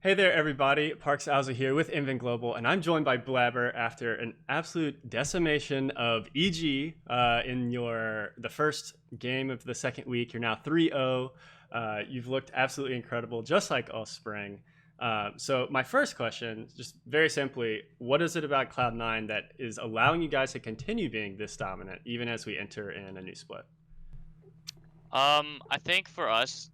Hey there, everybody. Parks Owza here with Inven Global, and I'm joined by Blaber after an absolute decimation of EG in the first game of the second week. You're now 3-0. You've looked absolutely incredible, just like all spring. So my first question, just very simply, what is it about Cloud9 that is allowing you guys to continue being this dominant, even as we enter in a new split? I think for us,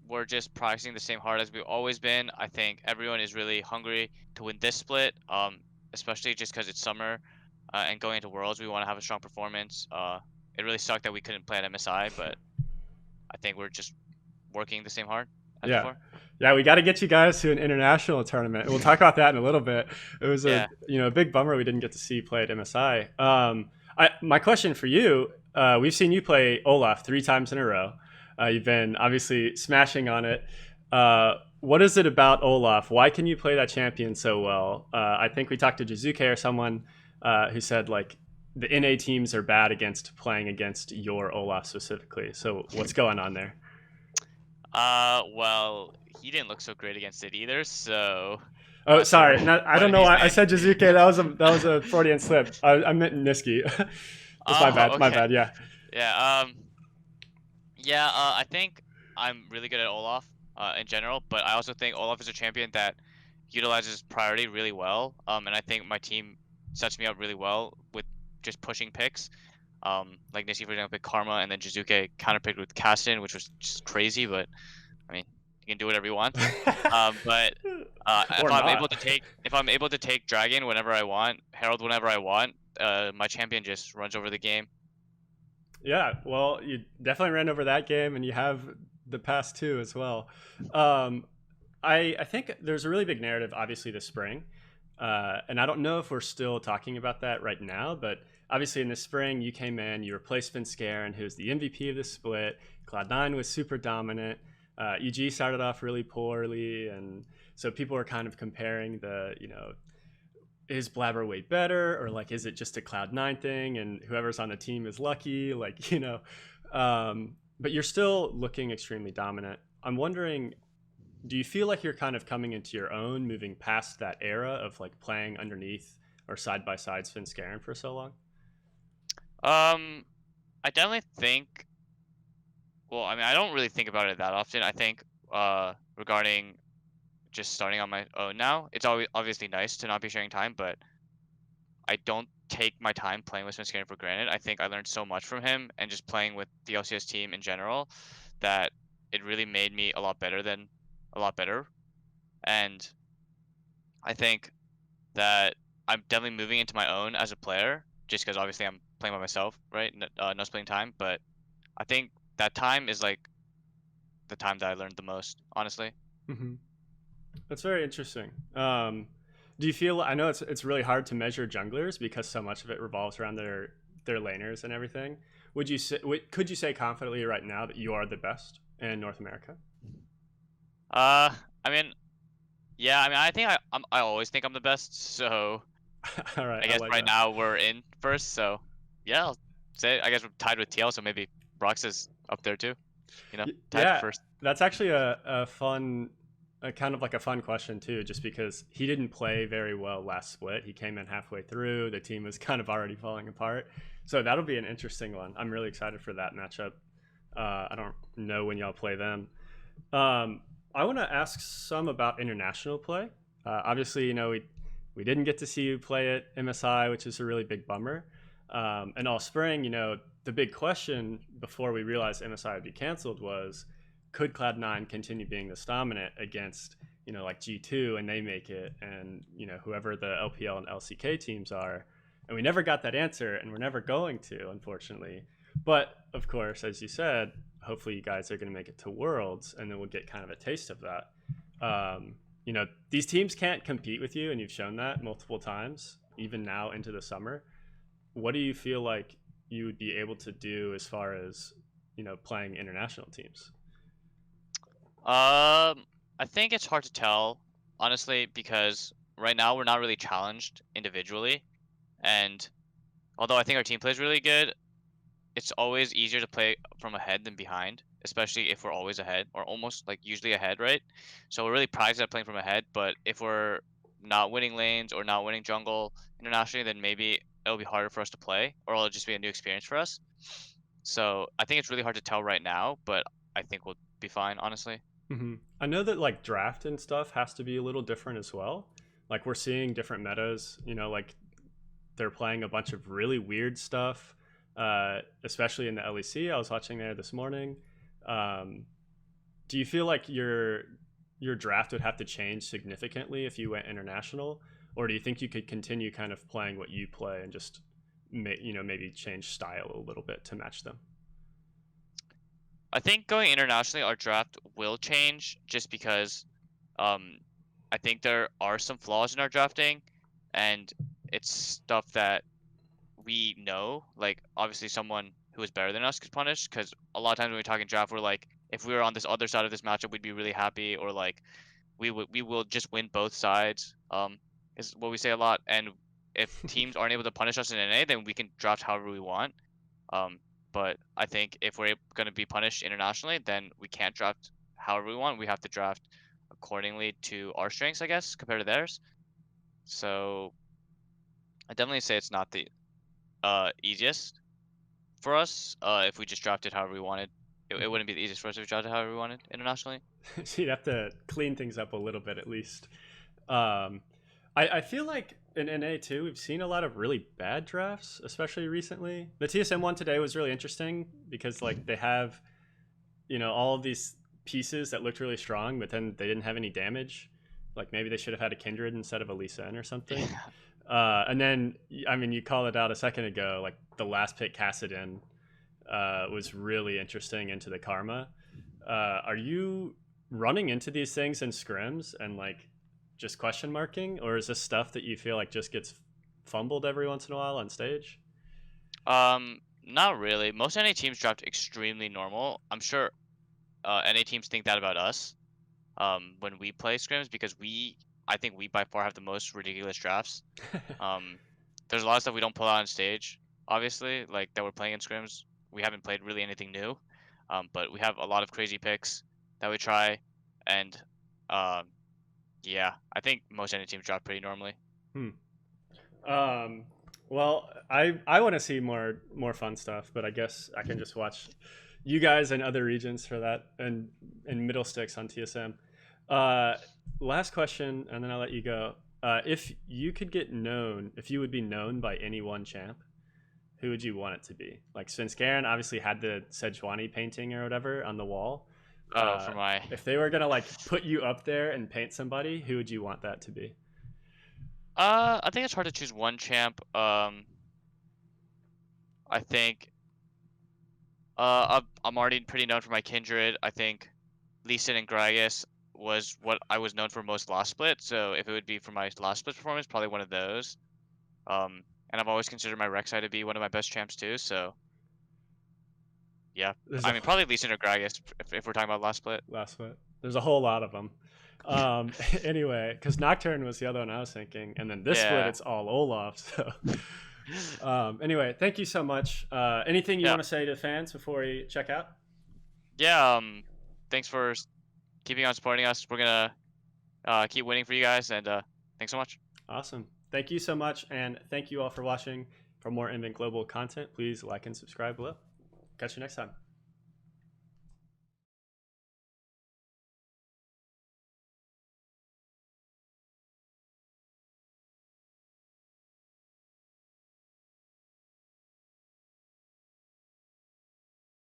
we're just practicing the same hard as we've always been. I think everyone is really hungry to win this split, especially just because it's summer and going into Worlds, we want to have a strong performance. It really sucked that we couldn't play at MSI, but I think we're just working the same hard as Yeah. before. Yeah, we got to get you guys to an international tournament. We'll talk about that in a little bit. It was Yeah. a big bummer we didn't get to see you play at MSI. My question for you, we've seen you play Olaf 3 times in a row. You've been obviously smashing on it. What is it about Olaf? Why can you play that champion so well? I think we talked to Jizuke or someone who said like the NA teams are bad against playing against your Olaf specifically. So what's going on there? Well, he didn't look so great against it either, so Oh, not sure sorry. I what don't know he's why I saying. said Jizuke. That was a Freudian slip. I meant Niski. That's my bad. Oh, My okay. bad. Yeah. Yeah. Yeah, I think I'm really good at Olaf in general, but I also think Olaf is a champion that utilizes priority really well. And I think my team sets me up really well with just pushing picks. Like Nishi, for example, picked Karma, and then Jizuke counterpicked with Kasten, which was just crazy. But I mean, you can do whatever you want. But Or not. if I'm able to take Dragon whenever I want, Herald whenever I want, my champion just runs over the game. Yeah. Well, you definitely ran over that game, and you have the past two as well. Um, I think there's a really big narrative, obviously, this spring, and I don't know if we're still talking about that right now, but obviously in the spring you came in, you replaced Svenskeren, who's the MVP of the split. Cloud9 was super dominant. EG started off really poorly, and so people were kind of comparing is Blaber way better, or like is it just a Cloud9 thing, and whoever's on the team is lucky, but you're still looking extremely dominant. I'm wondering, do you feel like you're kind of coming into your own, moving past that era of like playing underneath or side by side Svenskeren for so long? Um, I definitely think. Well, I mean, I don't really think about it that often. I think regarding just starting on my own now, it's always obviously nice to not be sharing time, but I don't take my time playing with Svenskeren for granted. I think I learned so much from him and just playing with the LCS team in general that it really made me a lot better. And I think that I'm definitely moving into my own as a player, just because obviously I'm playing by myself, right? No splitting time, but I think that time is like the time that I learned the most, honestly. Hmm. That's very interesting. Do you feel? I know it's really hard to measure junglers because so much of it revolves around their laners and everything. Could you say confidently right now that you are the best in North America? I mean, yeah, I mean, I always think I'm the best, so All right, I I guess like right that. now we're in first, so yeah, I'll say I guess we're tied with TL, so maybe Brox is up there too, tied for Yeah, first. that's actually a fun, a kind of like a fun question too, just because he didn't play very well last split. He came in halfway through. The team was kind of already falling apart. So that'll be an interesting one. I'm really excited for that matchup. I don't know when y'all play them. I want to ask some about international play. Obviously, we didn't get to see you play at MSI, which is a really big bummer. And all spring, the big question before we realized MSI would be canceled was, could Cloud9 continue being this dominant against like G2 and they make it, and whoever the LPL and LCK teams are, and we never got that answer, and we're never going to, unfortunately. But of course, as you said, hopefully you guys are going to make it to Worlds, and then we'll get kind of a taste of that. These teams can't compete with you, and you've shown that multiple times, even now into the summer. What do you feel like you would be able to do as far as playing international teams? I think it's hard to tell, honestly, because right now we're not really challenged individually, and although I think our team plays really good, it's always easier to play from ahead than behind, especially if we're always ahead or almost like usually ahead, right? So we're really prized at playing from ahead. But if we're not winning lanes or not winning jungle internationally, then maybe it'll be harder for us to play, or it'll just be a new experience for us. So I think it's really hard to tell right now, but I think we'll be fine, honestly. I know that like draft and stuff has to be a little different as well. Like we're seeing different metas, like they're playing a bunch of really weird stuff, especially in the LEC. I was watching there this morning. Um, do you feel like your draft would have to change significantly if you went international, or do you think you could continue kind of playing what you play and just maybe change style a little bit to match them? I think going internationally, our draft will change just because um, I think there are some flaws in our drafting, and it's stuff that we know. Like, obviously, someone who is better than us could punish, because a lot of times when we're talking draft, we're like, if we were on this other side of this matchup, we'd be really happy, or like, we will just win both sides. Is what we say a lot. And if teams aren't able to punish us in NA, then we can draft however we want. Um, but I think if we're going to be punished internationally, then we can't draft however we want. We have to draft accordingly to our strengths, I guess, compared to theirs. So I definitely say it's not the easiest for us. If we just drafted however we wanted, it wouldn't be the easiest for us if we drafted however we wanted internationally. So you'd have to clean things up a little bit at least. Um, I feel like in NA too, we've seen a lot of really bad drafts, especially recently. The TSM one today was really interesting because like they have, all of these pieces that looked really strong, but then they didn't have any damage. Like maybe they should have had a Kindred instead of a Lee Sin or something. Yeah. And then, I mean, you called it out a second ago, like the last pick Kassadin was really interesting into the Karma. Are you running into these things in scrims and like just question marking, or is this stuff that you feel like just gets fumbled every once in a while on stage? Not really. Most NA teams draft extremely normal. I'm sure NA teams think that about us when we play scrims because I think we by far have the most ridiculous drafts. Um, there's a lot of stuff we don't pull out on stage, obviously, like that we're playing in scrims. We haven't played really anything new, but we have a lot of crazy picks that we try, and um, yeah, I think most NA teams draft pretty normally. Hmm. Um, well, I want to see more fun stuff, but I guess I can just watch you guys in other regions for that, and middle sticks on TSM. Uh, Last question, and then I'll let you go. If you could get known, if you would be known by any one champ, who would you want it to be? Like Svenskeren obviously had the Sejuani painting or whatever on the wall. Oh, for my If they were gonna like put you up there and paint somebody, who would you want that to be? I think it's hard to choose one champ. I think I'm already pretty known for my Kindred. I think Lee Sin and Gragas was what I was known for most last split. So if it would be for my last split performance, probably one of those. And I've always considered my Rek'Sai to be one of my best champs too. So yeah, There's I a mean probably Lee Sin or Gragas if we're talking about last split. last one. There's a whole lot of them. Anyway, because Nocturne was the other one I was thinking, and then this split Yeah, it's all Olaf. So anyway, thank you so much. Anything you yeah, want to say to fans before we check out? yeah. Thanks for keeping on supporting us. We're gonna keep winning for you guys, and thanks so much. Awesome. Thank you so much, and thank you all for watching. For more Inven Global content, please like and subscribe below. Catch you next time.